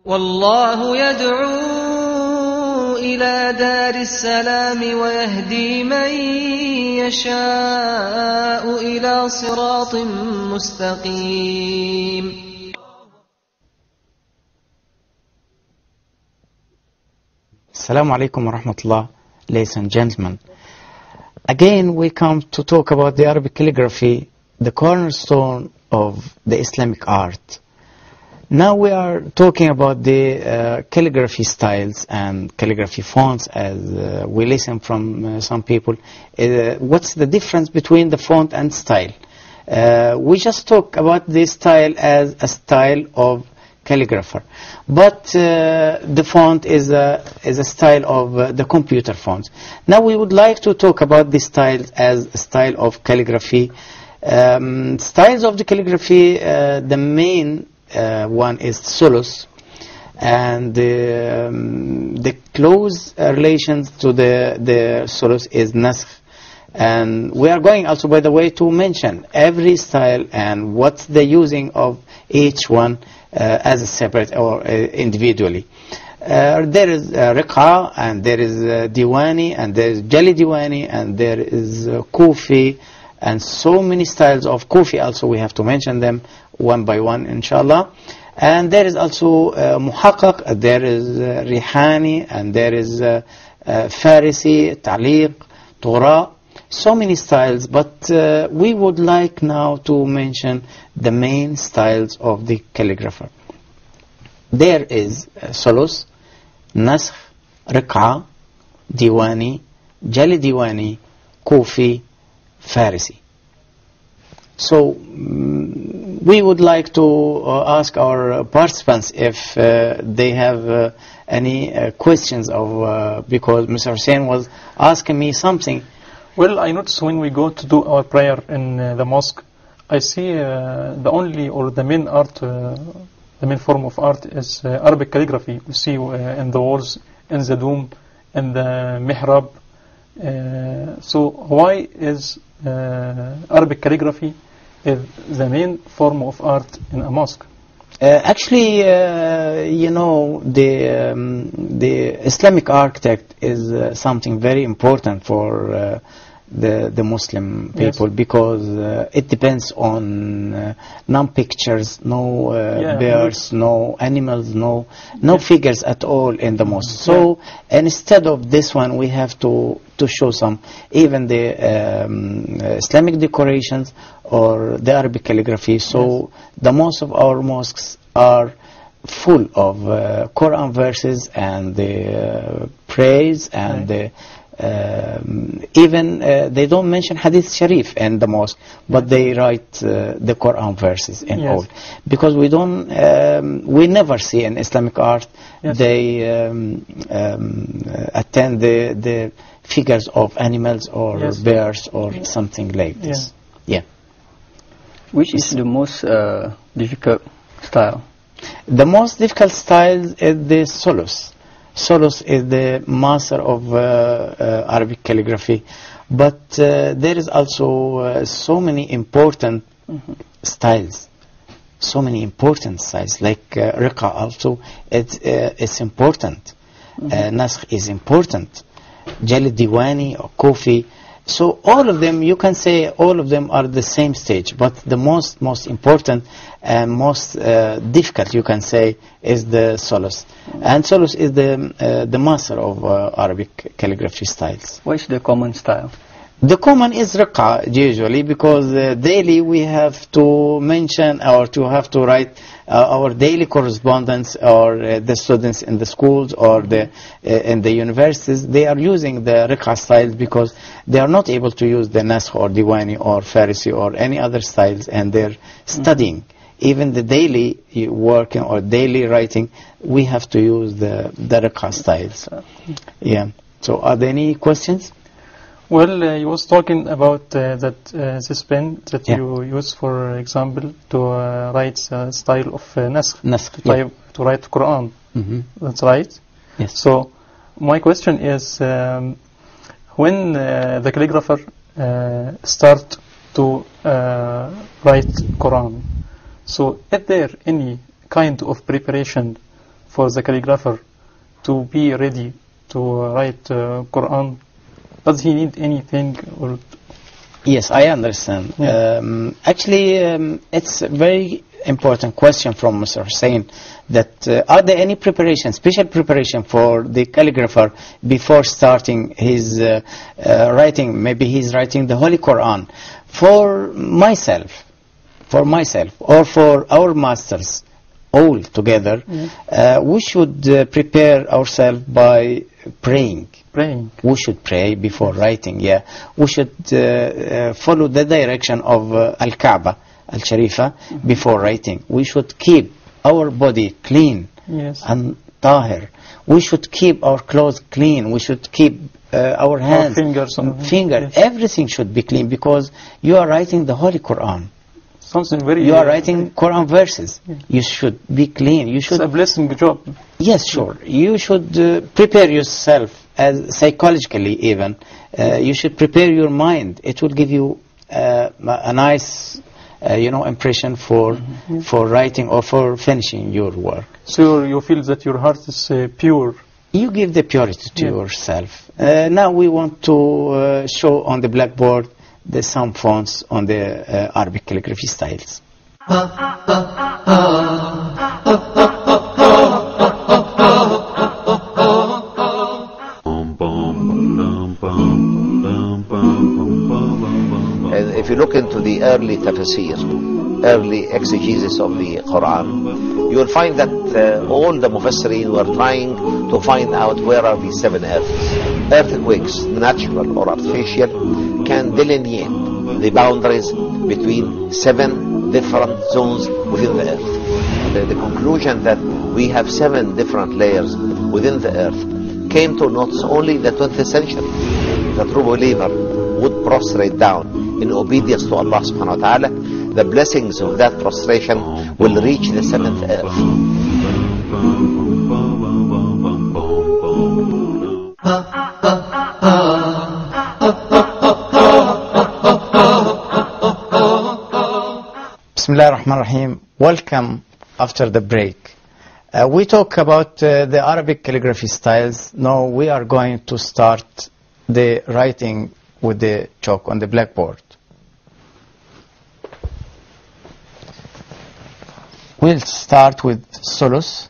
والله يدعو إلى دار السلام ويهدي من يشاء إلى صراط مستقيم. Assalamu alaikum wa rahmatullah, ladies and gentlemen. Again, we come to talk about the Arabic calligraphy, the cornerstone of the Islamic art. Now we are talking about the calligraphy styles and calligraphy fonts, as we listen from some people. What's the difference between the font and style? We just talk about this style as a style of calligrapher, but the font is a style of the computer fonts. Now we would like to talk about the styles as a style of calligraphy. Styles of the calligraphy, the main one is solus, and the close relations to the solus is naskh. And we are going also, by the way, to mention every style and what's the using of each one as a separate or individually. There is riqa, and there is diwani, and there is jali diwani, and there is kufi, and so many styles of kufi. Also we have to mention them one by one, inshallah. And there is also muhaqqaq, there is rihani, and there is farisi, taliq, tura. So many styles, but we would like now to mention the main styles of the calligrapher. There is solus, naskh, riqa, diwani, jali diwani, kufi, farisi. So we would like to ask our participants if they have any questions of because Mr. Hussein was asking me something. Well, I noticed when we go to do our prayer in the mosque, I see the only or the main art, the main form of art is Arabic calligraphy. We see in the walls, in the dome, in the mihrab. So why is Arabic calligraphy the main form of art in a mosque? Actually, you know, the Islamic architect is something very important for the Muslim people, yes, because it depends on no pictures, no birds, no animals, no yes, figures at all in the mosque. So instead of this one, we have to show some, even the Islamic decorations or the Arabic calligraphy. So yes, the most of our mosques are full of Quran verses and the praise and the even they don't mention Hadith Sharif in the mosque, but they write the Quran verses in yes, all, because we don't we never see in Islamic art yes, they attend the figures of animals or yes, birds or something like this. Yeah. Which is the most difficult style? The most difficult style is the solus. Solus is the master of Arabic calligraphy, but there is also so many important styles, so many important styles, like riqa also, it's important, naskh is important, jali diwani or kufi. So all of them, you can say all of them are the same stage, but the most important and most difficult, you can say, is the solus. And solus is the master of Arabic calligraphy styles. What is the common style? The common is riqa usually, because daily we have to mention or to have to write our daily correspondence, or the students in the schools or in the universities, they are using the riqa styles because they are not able to use the naskh or diwani or farisi or any other styles, and they're studying. Even the daily working or daily writing, we have to use the riqa styles. Yeah. So are there any questions? Well, you was talking about this pen that you use, for example, to write style of naskh, to write Quran. That's right? Yes. So my question is, when the calligrapher start to write Quran, so is there any kind of preparation for the calligrapher to be ready to write Quran? Does he need anything? Or Yes, I understand. Yeah. Actually, it's a very important question from Mr. Hussein, that are there any preparation, special preparation for the calligrapher before starting his writing? Maybe he's writing the Holy Quran. For myself, or for our masters, all together, we should prepare ourselves by praying. We should pray before writing, yeah. We should follow the direction of Al-Kaaba, Al-Sharifa, before writing. We should keep our body clean and tahir. We should keep our clothes clean. We should keep our hands, fingers, everything should be clean, because you are writing the Holy Quran. Something very. You are writing Quran verses. You should be clean. You should. It's a blessing job. Yes, sure. You should prepare yourself, as psychologically even. You should prepare your mind. It will give you a nice, impression for writing or for finishing your work. So you feel that your heart is pure. You give the purity to yourself. Now we want to show on the blackboard some fonts on the Arabic calligraphy styles. And if you look into the early tafsir, early exegesis of the Quran, you will find that all the Mufassirin were trying to find out where are the seven earths. Earthquakes, natural or artificial, can delineate the boundaries between seven different zones within the earth. The conclusion that we have seven different layers within the earth came to not only the 20th century. The true believer would prostrate down in obedience to Allah subhanahu wa ta'ala. The blessings of that prostration will reach the seventh earth. Bismillah ar-Rahman ar-Rahim. Welcome after the break. We talk about the Arabic calligraphy styles. Now we are going to start the writing with the chalk on the blackboard. We'll start with Solus.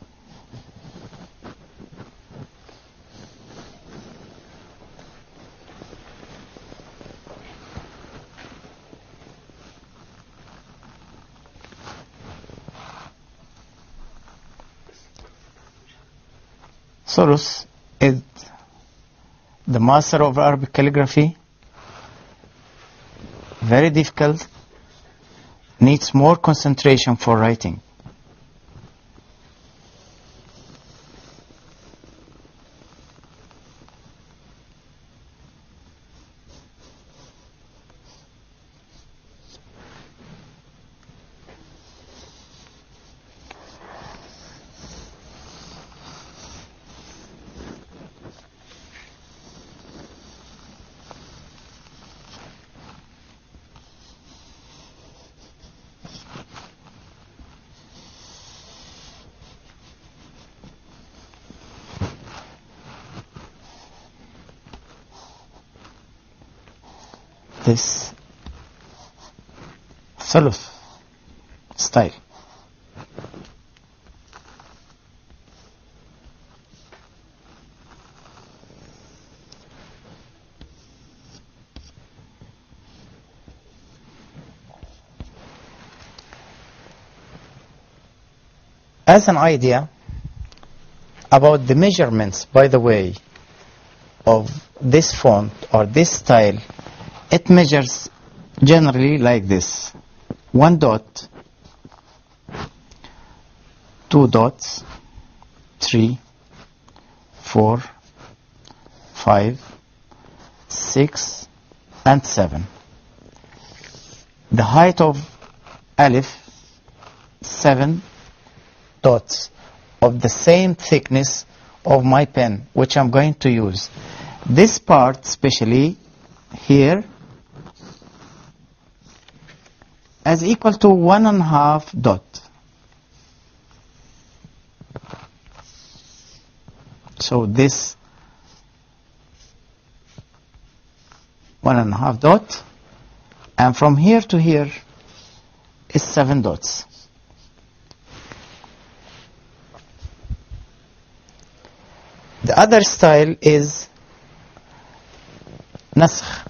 Solus is the master of Arabic calligraphy. Very difficult. Needs more concentration for writing. This Thuluth style. As an idea about the measurements, by the way, of this font or this style, it measures generally like this: 1 dot, 2 dots, 3, 4, 5, 6, and 7. The height of Alif, 7 dots of the same thickness of my pen, which I'm going to use. This part, especially here, is equal to 1.5 dot. So this 1.5 dot, and from here to here is 7 dots. The other style is nasakh.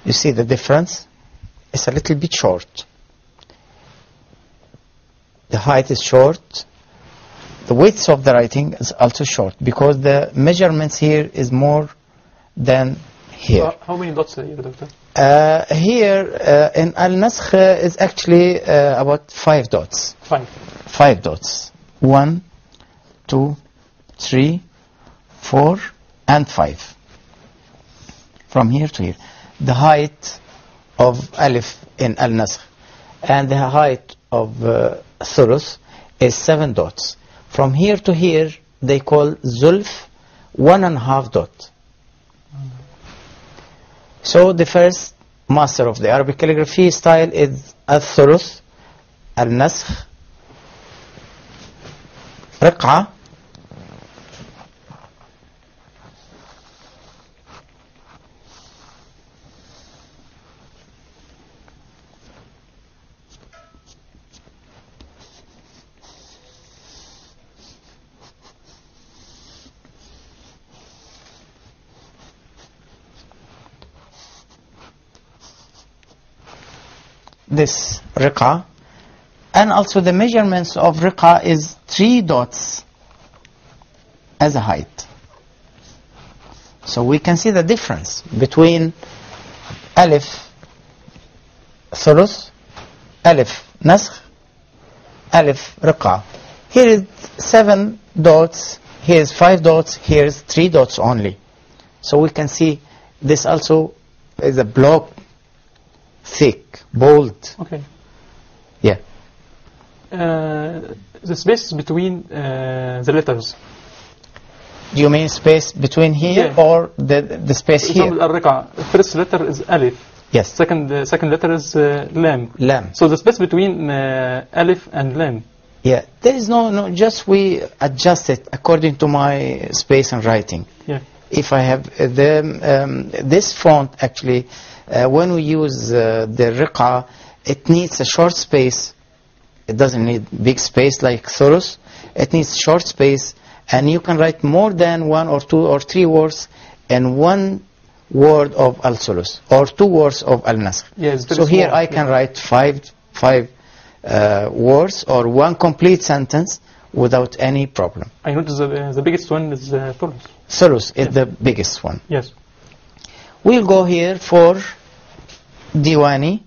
You see the difference? It's a little bit short. The height is short. The width of the writing is also short because the measurements here is more than here. How many dots here, Doctor? Here in al-nasakh is actually about 5 dots. 5 dots. 1, 2, 3, 4, and 5. From here to here. The height of alif in al-nasakh and the height of thuluth is 7 dots. From here to here they call zulf 1.5 dot. So the first master of the Arabic calligraphy style is al-thuluth, al-nasakh, riq'a, this riq'a, and also the measurements of riq'a is 3 dots as a height. So we can see the difference between alif thuluth, alif nasakh, alif riq'a. Here is 7 dots, here is 5 dots, here is 3 dots only. So we can see this also is a block, thick, bold. Okay. Yeah. The space between the letters. Do you mean space between here or the space here? First letter is alif. Yes. Second letter is lam. Lam. So the space between alif and lam. Yeah. There is no. Just we adjust it according to my space and writing. Yeah. If I have this font actually, when we use the riq'a, it needs a short space. It doesn't need big space like thuluth. It needs short space, and you can write more than 1 or 2 or 3 words in 1 word of al-thuluth or 2 words of al-nasakh. Yes, so here I can write 5 words or 1 complete sentence without any problem. I notice the biggest one is thuluth. Thuluth is the biggest one. Yes. We'll go here for Diwani.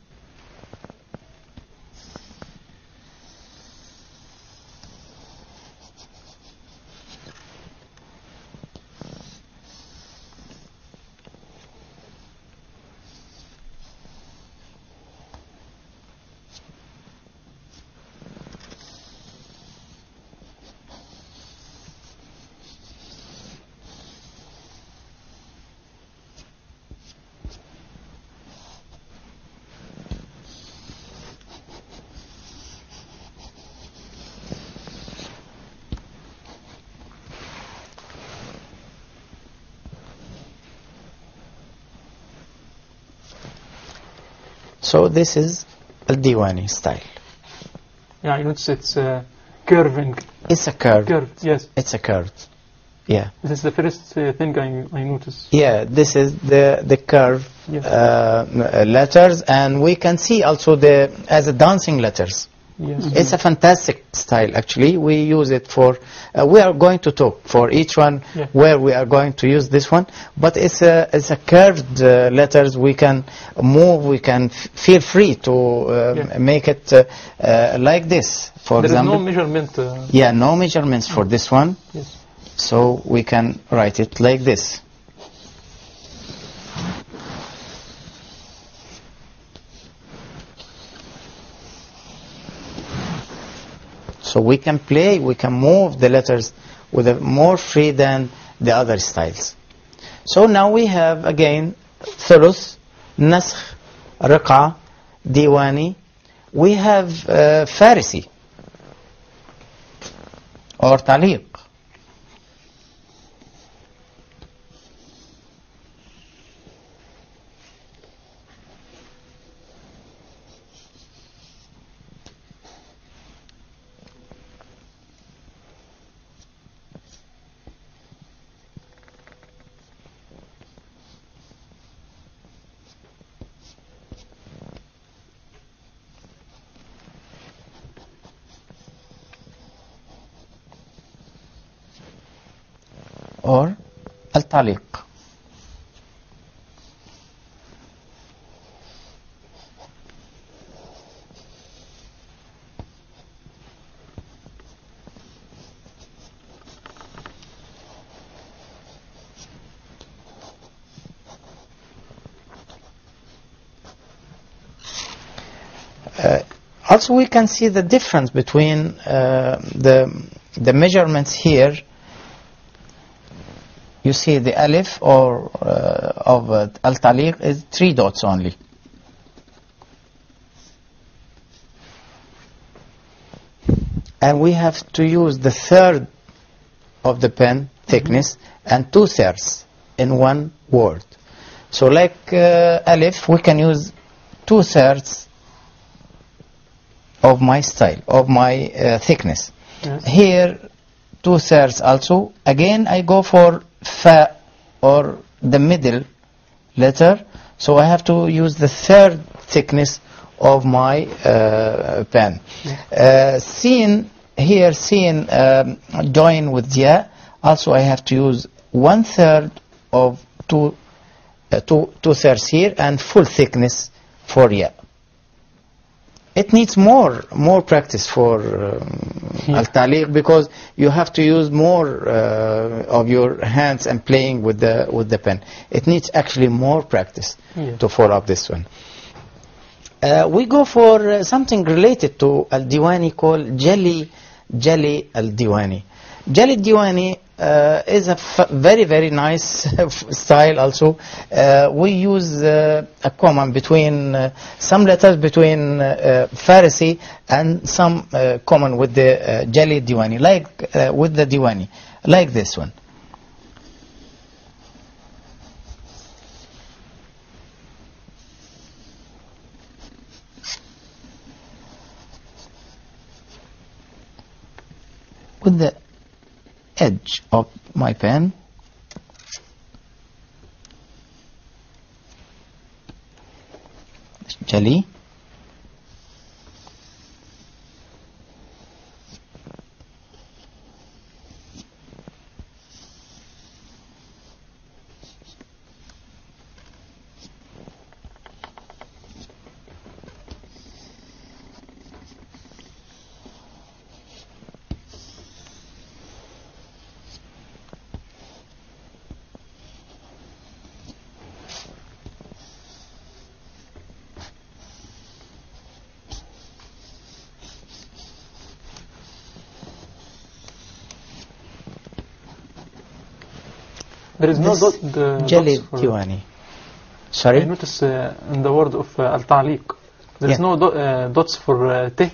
So this is a Diwani style. Yeah, I notice it's curving. It's a curve. Curved, yes. It's a curve. Yeah. This is the first thing I noticed. Yeah, this is the curve letters, and we can see also as a dancing letters. Yes. It's a fantastic style actually. We use it for, we are going to talk for each one where we are going to use this one, but it's a curved letters. We can move, we can feel free to make it like this, for there example. There is no measurement. Yeah, no measurements for this one. Yes. So we can write it like this. So we can play, we can move the letters with a more free than the other styles. So now we have again ثلث, نسخ, رقعة, ديواني. We have فارسي or تعليق. or التعليق. Also we can see the difference between the measurements here. You see the alif or of al-taliq is 3 dots only. And we have to use the third of the pen thickness and 2/3 in one word. So like alif, we can use 2/3 of my style, of my thickness. Yes. Here 2/3 also. Again I go for fa or the middle letter, so I have to use the third thickness of my pen. Sin here, sin join with ya, also I have to use 1/3 of 2/3 here and full thickness for ya. It needs more practice for al-taliq because you have to use more of your hands and playing with the pen. It needs actually more practice to follow up this one. We go for something related to al-diwani called Jali al-diwani. Jali al-diwani is a very, very nice style also. We use a common between some letters between Farsi and some common with the Jali Diwani, like with the Diwani, like this one. With the edge of my pen, Jali, There is no this Jali Diwani. Sorry? I notice in the word of al-taliq, there is no dots for te,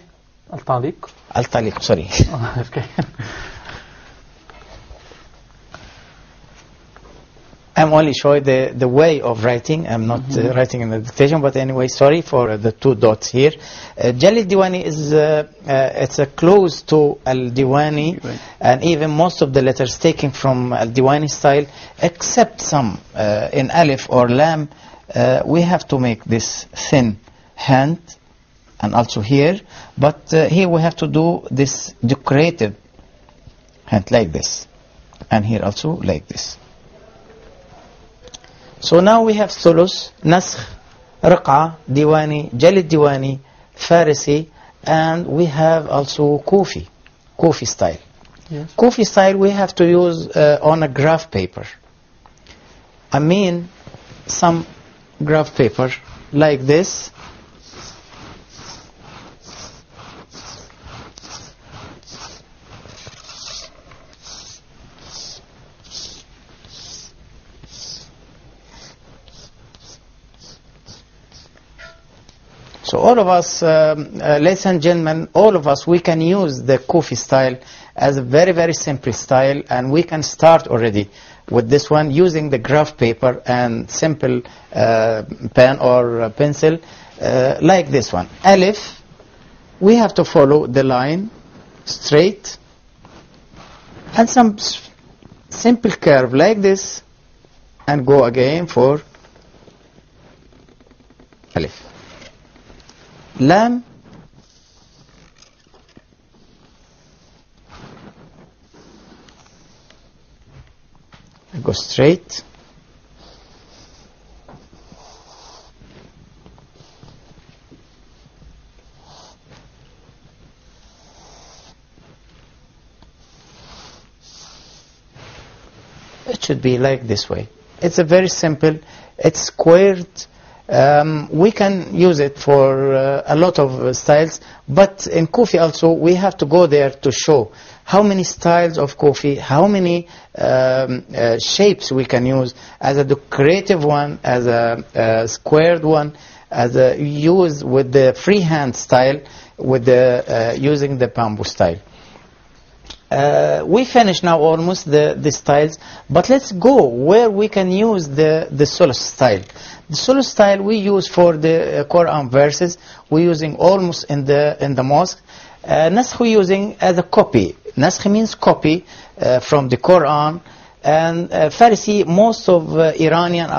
al-taliq. Al-taliq, sorry. Okay. I'm only showing the way of writing. I'm not writing in the dictation, but anyway, sorry for the 2 dots here. Jali Diwani is it's a close to Al-Diwani, Right. and even most of the letters taken from Al-Diwani style, except some in Alif or Lam, we have to make this thin hand, and also here, but here we have to do this decorative hand like this, and here also like this. So now we have ثلث, نسخ, رقعة, diwani, Jali Diwani, Farsi, and we have also Kufi style. Yes. Kufi style we have to use on a graph paper. I mean some graph paper like this. So all of us, ladies and gentlemen, all of us, we can use the Kufi style as a very, very simple style, and we can start already with this one using the graph paper and simple pen or pencil like this one. Alif, we have to follow the line straight and some simple curve like this and go again for Alif. Lam, go straight. It should be like this way. It's a very simple, it's squared. We can use it for a lot of styles, but in Kufi also we have to go there to show how many styles of Kufi, how many shapes we can use as a decorative one, as a squared one, as a use with the freehand style, with the using the bamboo style. We finish now almost the styles, but let's go where we can use the solo style. The solo style we use for the Quran verses. We're using almost in the mosque. Naskh we using as a copy. Naskh means copy from the Quran. And Farsi, most of Iranian,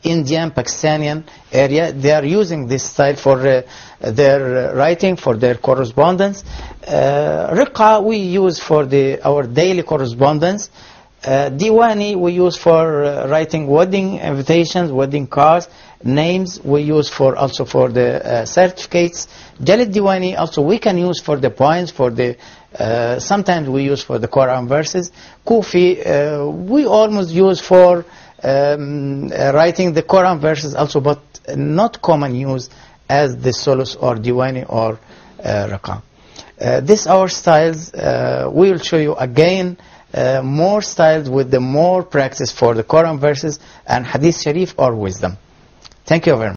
Indian, Pakistani area, they are using this style for their writing, for their correspondence. Riqa we use for our daily correspondence. Diwani we use for writing wedding invitations, wedding cards. Names we use also for the certificates. Jalid Diwani also we can use for the points, for the sometimes we use for the Quran verses. Kufi we almost use for writing the Quran verses also, but not common use as the solos or Diwani or Raqa. These are our styles. We will show you again more styles with the more practice for the Quran verses and Hadith Sharif or wisdom. Thank you very much.